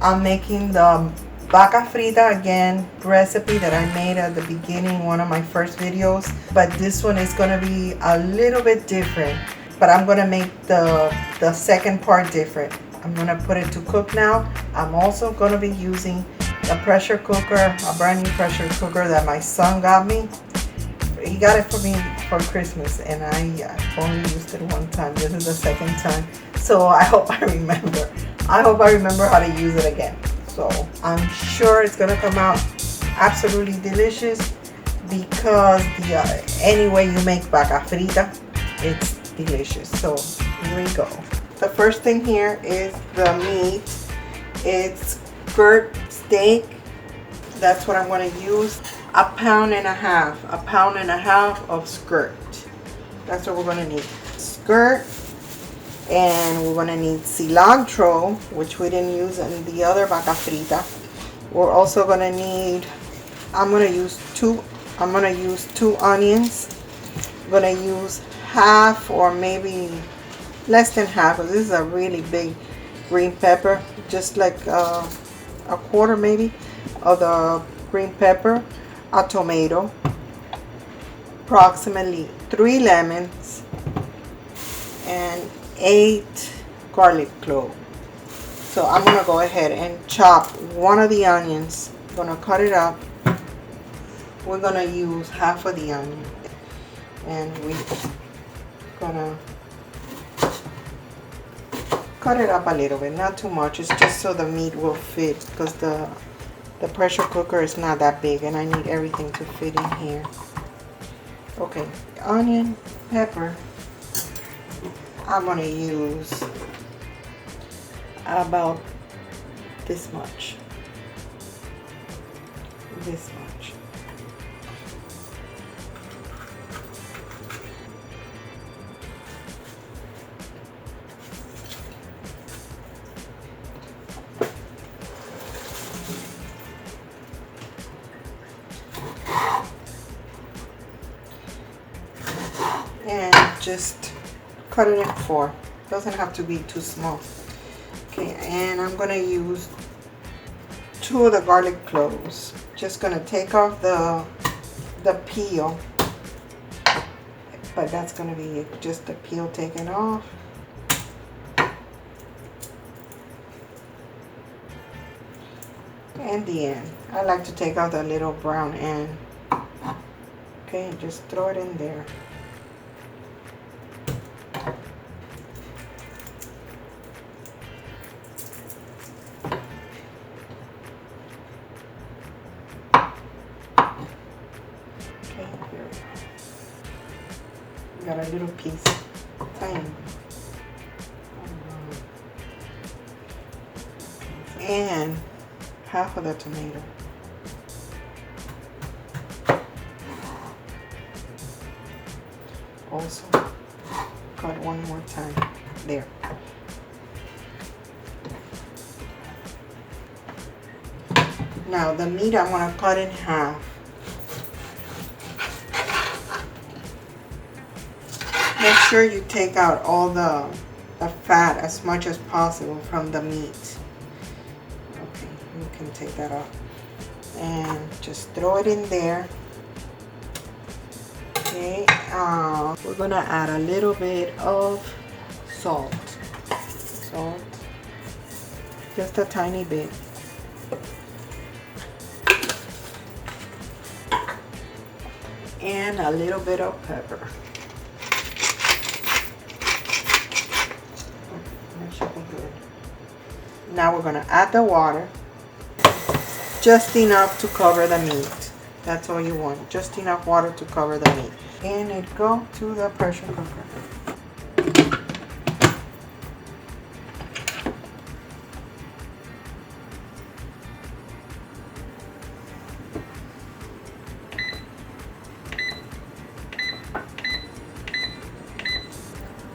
I'm making the Vaca Frita again recipe that I made at the beginning, one of my first videos. But this one is gonna be a little bit different. But I'm gonna make the second part different. I'm gonna put it to cook now. I'm also gonna be using a pressure cooker, a brand new pressure cooker that my son got me. He got it for me for Christmas, and I only used it one time. This is the second time, so I hope I remember. I hope I remember how to use it again. So I'm sure it's gonna come out absolutely delicious because any way you make Vaca Frita, it's delicious. So here we go. The first thing here is the meat. It's skirt steak. That's what I'm gonna use. A pound and a half of skirt. That's what we're gonna need. Skirt, and we're gonna need cilantro, which we didn't use in the other Vaca Frita. We're also gonna need, I'm gonna use two onions. I'm gonna use half or maybe less than half, because this is a really big green pepper, just like a quarter maybe of the green pepper. A tomato, approximately 3 lemons, and 8 garlic cloves. So I'm gonna go ahead and chop one of the onions. I'm gonna cut it up. We're gonna use half of the onion, and we're gonna cut it up a little bit, not too much. It's just so the meat will fit, because the pressure cooker is not that big and I need everything to fit in here. Okay, onion, pepper. I'm gonna use about this much. This much. And just cut it in 4. Doesn't have to be too small. Okay, and I'm gonna use 2 of the garlic cloves. Just gonna take off the peel, but that's gonna be it. Just the peel taken off. And the end. I like to take out the little brown end. Okay, and just throw it in there. Got a little piece, tiny. And half of the tomato. Also, cut one more time. There. Now the meat I'm gonna cut in half. Make sure you take out all the fat as much as possible from the meat. Okay, you can take that off. And just throw it in there. Okay, we're gonna add a little bit of salt. Salt, just a tiny bit. And a little bit of pepper. Now we're gonna add the water, just enough to cover the meat. That's all you want, just enough water to cover the meat. And it go to the pressure cooker.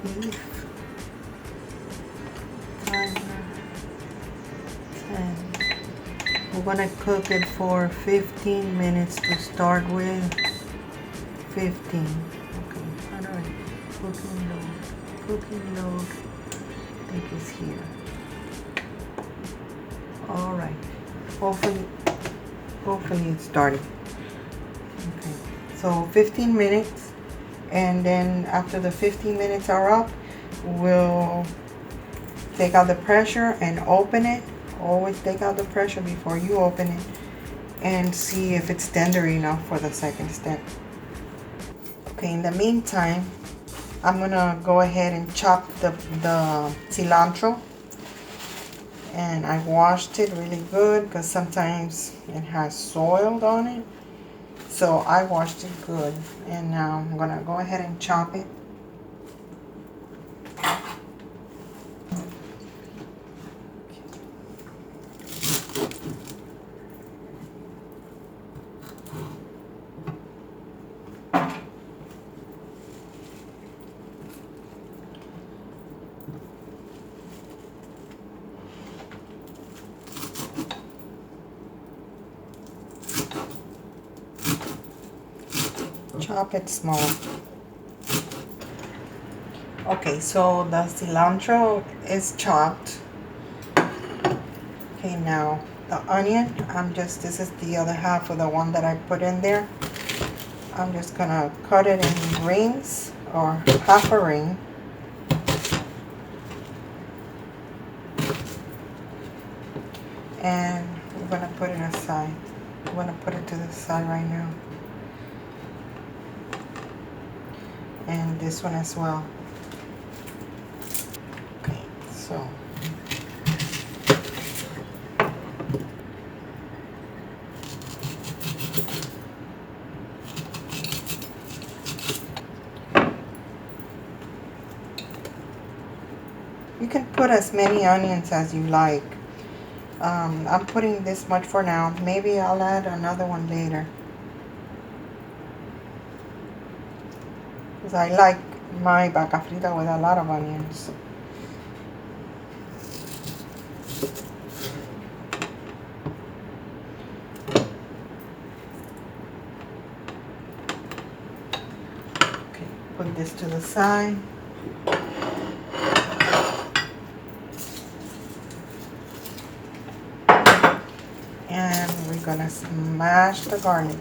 Beef. We're gonna cook it for 15 minutes to start with. 15. Okay, alright. Cooking load. Cooking load. I think is here. All right. Hopefully it's starting. Okay. So 15 minutes, and then after the 15 minutes are up, we'll take out the pressure and open it. Always take out the pressure before you open it and see if it's tender enough for the second step. Okay, in the meantime, I'm gonna go ahead and chop the cilantro. And I washed it really good because sometimes it has soil on it. So I washed it good. And now I'm gonna go ahead and chop it. Chop it small. Okay, so the cilantro is chopped. Okay, now the onion, this is the other half of the one that I put in there. I'm just gonna cut it in rings, or half a ring. And we're gonna put it aside. I'm gonna put it to the side right now. And this one as well. Okay, so you can put as many onions as you like. I'm putting this much for now. Maybe I'll add another one later. Because I like my vaca frita with a lot of onions. Okay, put this to the side. And we're gonna smash the garlic.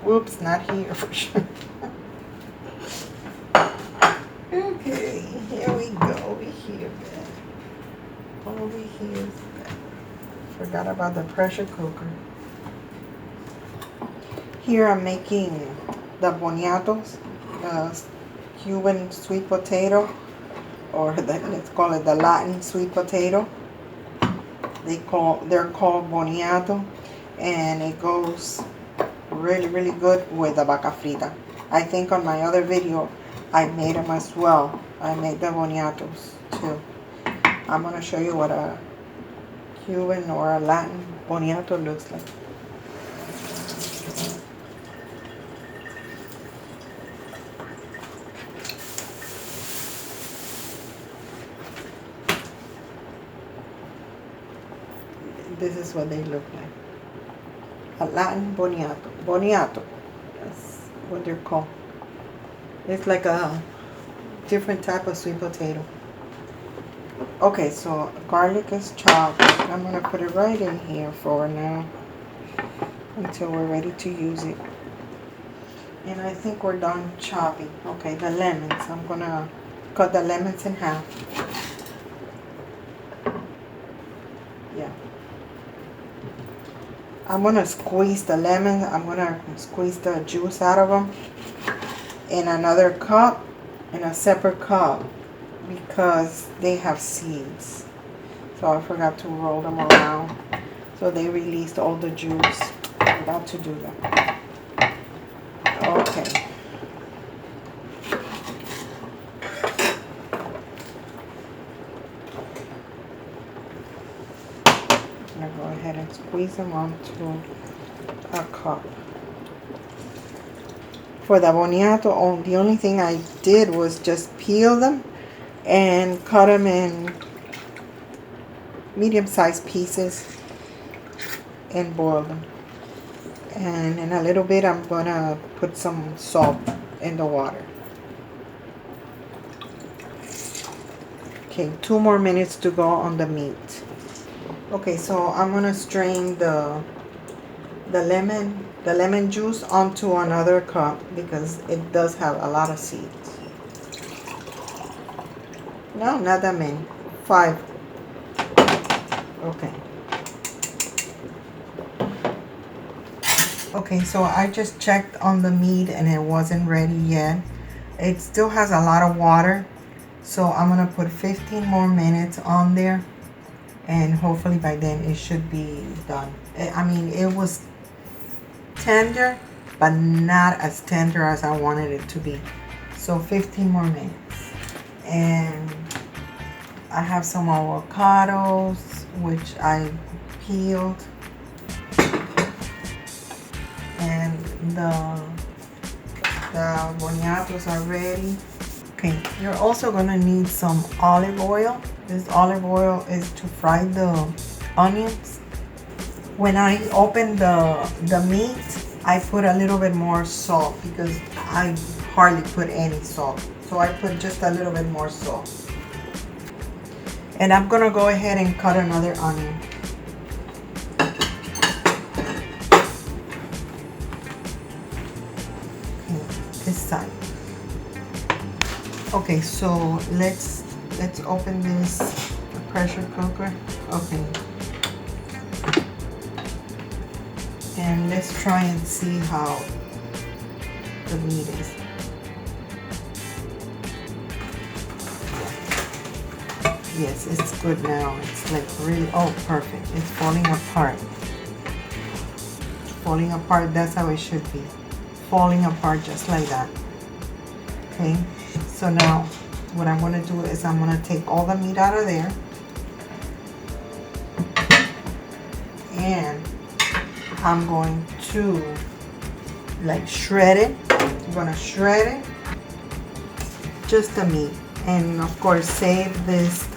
Whoops, not here for sure. Okay, here we go. Over here, man. Over here. Forgot about the pressure cooker. Here I'm making the boniatos, Cuban sweet potato, or let's call it the Latin sweet potato. They're called boniato, and it goes really good with the vaca frita. I think on my other video I made them as well. I made the boniatos too. I'm going to show you what a Cuban or a Latin boniato looks like. This is what they look like. A Latin boniato. Boniato. That's what they're called. It's like a different type of sweet potato. Okay, so garlic is chopped. I'm going to put it right in here for now until we're ready to use it. And I think we're done chopping. Okay, the lemons. I'm going to cut the lemons in half. Yeah. I'm going to squeeze the lemon. I'm going to squeeze the juice out of them in another cup, in a separate cup, because they have seeds. So I forgot to roll them around. So they released all the juice. I'm about to do that. Okay. I'm going to go ahead and squeeze them onto a cup. For the boniato, the only thing I did was just peel them and cut them in medium-sized pieces and boil them. And in a little bit, I'm going to put some salt in the water. Okay, 2 more minutes to go on the meat. Okay, so I'm gonna strain the lemon juice onto another cup because it does have a lot of seeds. No, not that many. 5. Okay. Okay, so I just checked on the meat and it wasn't ready yet. It still has a lot of water, so I'm gonna put 15 more minutes on there, and hopefully by then it should be done. I mean, it was tender, but not as tender as I wanted it to be. So 15 more minutes. And I have some avocados, which I peeled. And the boniatos are ready. Okay, you're also gonna need some olive oil. This olive oil is to fry the onions. When I open the meat, I put a little bit more salt because I hardly put any salt. So I put just a little bit more salt. And I'm gonna go ahead and cut another onion. This side. Okay, so let's open this pressure cooker. Okay, and let's try and see how the meat is. Yes, it's good now. It's like really, oh, perfect. It's falling apart. Falling apart, that's how it should be. Falling apart just like that. Okay, so now what I'm going to do is I'm going to take all the meat out of there, and I'm going to like shred it. I'm going to shred it, just the meat, and of course save this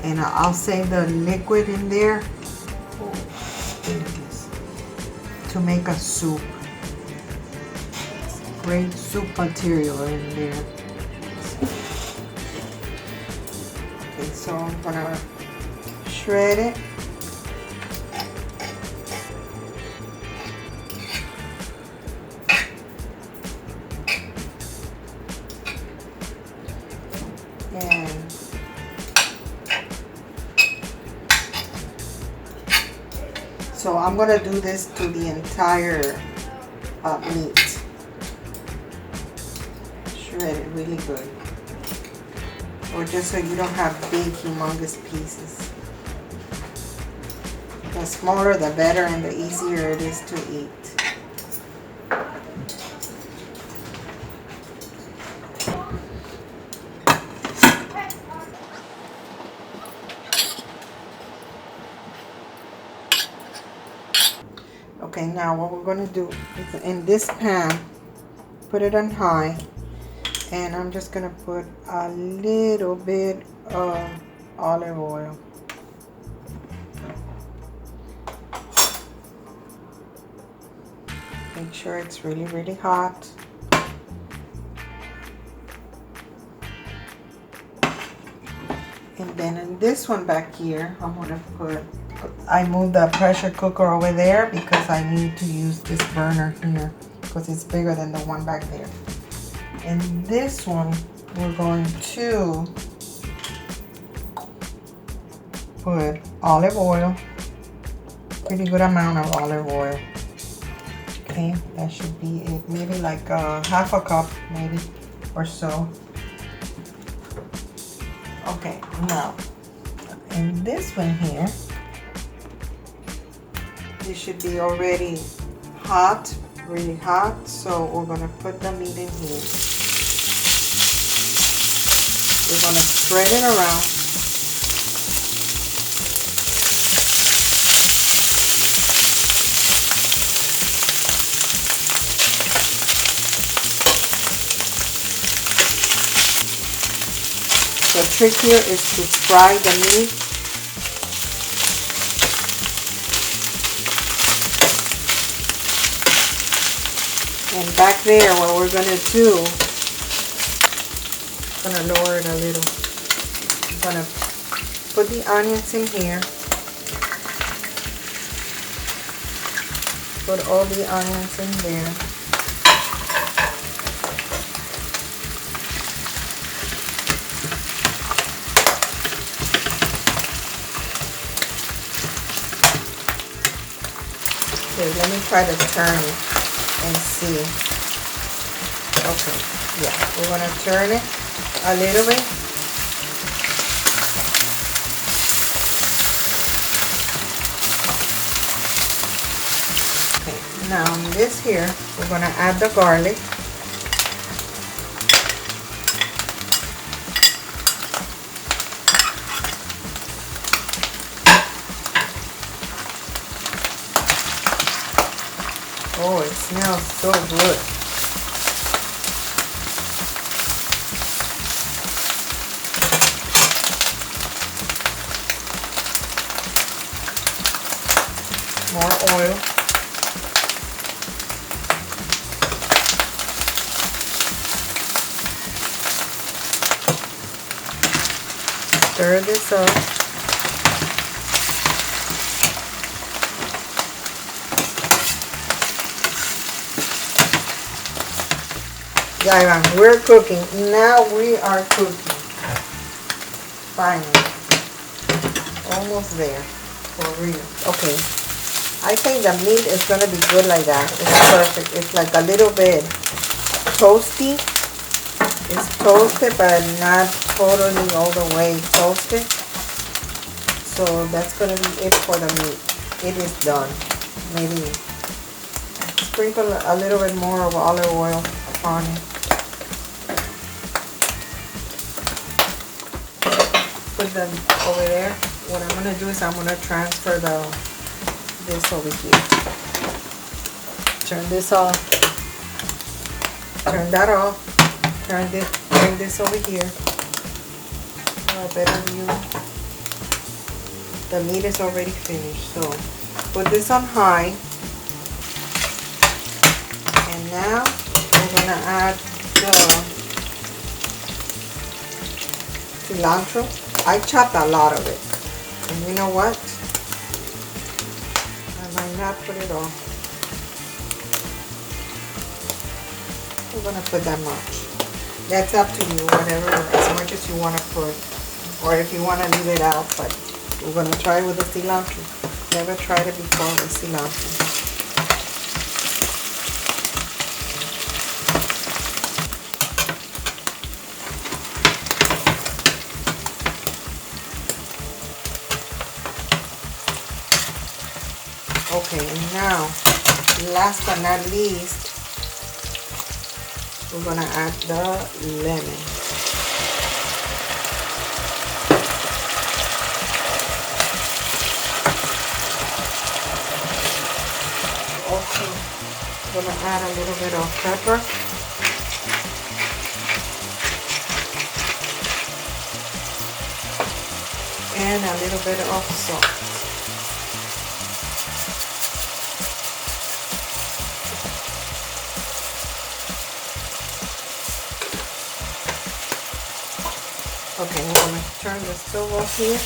and I'll save the liquid in there to make a soup. It's great soup material in there. Okay, so I'm gonna shred it. And so I'm going to do this to the entire meat. Shred it really good. Or just so you don't have big, humongous pieces. The smaller the better, and the easier it is to eat. Okay, now what we're going to do is in this pan, put it on high, and I'm just going to put a little bit of olive oil. Make sure it's really, really hot. And then in this one back here, I'm going to put, I moved the pressure cooker over there because I need to use this burner here because it's bigger than the one back there. And this one, we're going to put olive oil, pretty good amount of olive oil. Okay, that should be it. Maybe like half a cup, maybe, or so. Okay, now, in this one here, this should be already hot, really hot. So we're gonna put the meat in here. We're gonna spread it around. The trick here is to fry the meat. And back there, what we're gonna do, I'm gonna lower it a little. I'm gonna put the onions in here. Put all the onions in there. Okay, let me try to turn it and see. Okay, yeah, we're gonna turn it a little bit. Okay, now this here, we're gonna add the garlic. Oh, it smells so good. More oil. Stir this up. Yeah, we're cooking. Now we are cooking. Finally. Almost there. For real. Okay. I think the meat is going to be good like that. It's perfect. It's like a little bit toasty. It's toasted, but not totally all the way toasted. So that's going to be it for the meat. It is done. Maybe sprinkle a little bit more of olive oil on it. Put them over there. What I'm going to do is I'm going to transfer this over here. Turn this off. Turn that off. Turn this over here. For a better view. The meat is already finished. So put this on high. And now we're going to add the cilantro. I chopped a lot of it. And you know what? I might not put it all. We're going to put that much. That's up to you, whatever, as much as you want to put. Or if you want to leave it out, but we're going to try with the cilantro. Never tried it before with cilantro. Okay, and now, last but not least, we're gonna add the lemon. Also, I'm gonna add a little bit of pepper. And a little bit of salt. Okay, I'm going to turn the stove off here.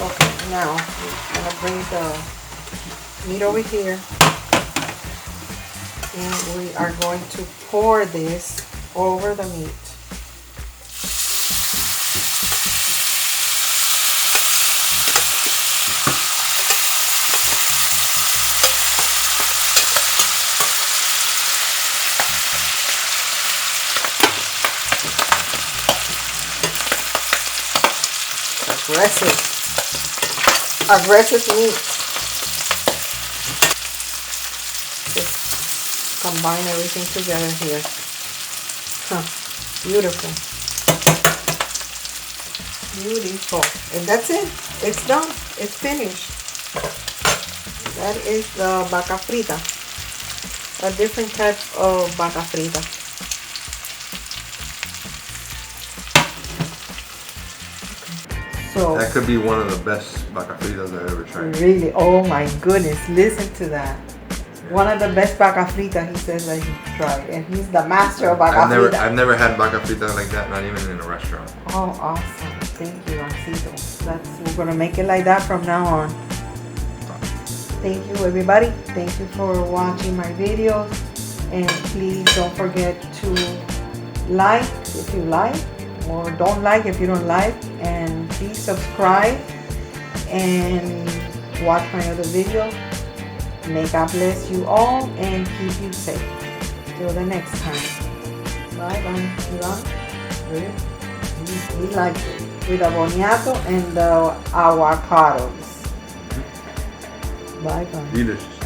Okay, now I'm going to bring the meat over here. And we are going to pour this over the meat. Aggressive meat. Just combine everything together here. Huh. Beautiful. Beautiful. And that's it. It's done. It's finished. That is the Vaca Frita. A different type of Vaca Frita. So that could be one of the best Vaca Fritas I've ever tried. Really? Oh my goodness! Listen to that. One of the best Vaca Frita he says that he tried, and he's the master of Vaca Frita. I've never had Vaca Frita like that, not even in a restaurant. Oh, awesome! Thank you, Ancito. We're gonna make it like that from now on. Thank you, everybody. Thank you for watching my videos, and please don't forget to like if you like, or don't like if you don't like, and please subscribe and watch my other videos. May God bless you all and keep you safe. Till the next time. Bye bye. You like? Really? We like it. With the boniato and the avocados. Bye bye. Delicious.